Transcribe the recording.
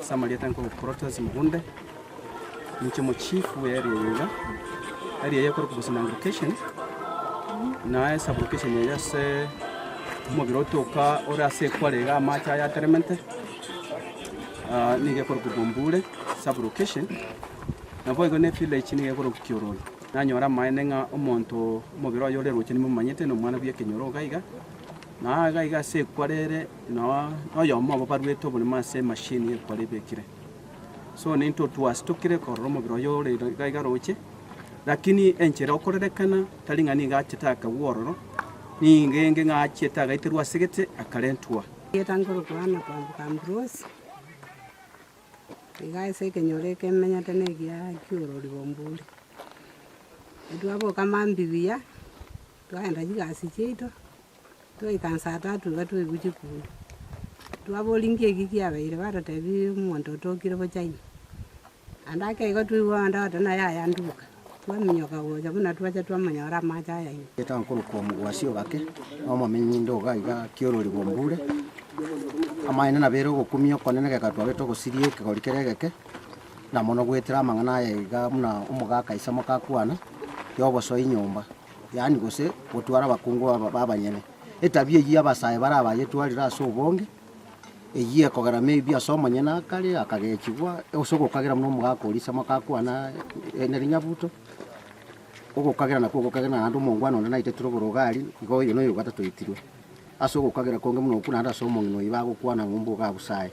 Samaria tanko protest mugunde nicho mo chief area yako kubusana location na esa location ya se mo biroto ka ora se kwalega macha ya teremente nige koro kubombule sub location na boy gone village nige koro kukioro na nyora mainenga omonto mo biro yore rochini mo manyete no mwana bye kenyoro gaiga na gaiga se kwarere no yo mo barweto buli mase machine kwale bekire so ninto twastukire koromo biro yore gaiga roche lakini enchera okorerekana talingani gachitaka wororo ni ngenge ngachita gaitirwa sigete akalentua yetangoro kwana kwa Ambrose igai se kenyore kemenya tene gia kioro libombuli edwabo kama mbibia twaenda jigasi cheito twikansa 3 gatu igujikuru twabo lingie gikia baire bata tebi mondo tokire bo China andake go twiwanda tana ya nduka twaminyoka goja buna twaje twamanyora macha ya ino etankuru kwa mugwasio gake omo menyindo gaiga kioro libombule amaine na bero gokumio konene gekatwa beto gosirie kigorikerege na mono gwetira mangana yaiga muna umugaka isamo kakwana yoboso inyumba yani gose gutwara bakungu babanyene etabie yi abasaye baraba yetwarira so bonge eyiye kogara maybe asoma nyena kali akagechigwa osoko kagira muno mugaka orisamo kakwana enerinya buto ugo kagira na kugo kagira na andu mongwana na ite turogorogali igo yo no yo gata toitirwe asoko kagira konge muno kuna anda somo ngino ibago kwana ngumbu ga busaye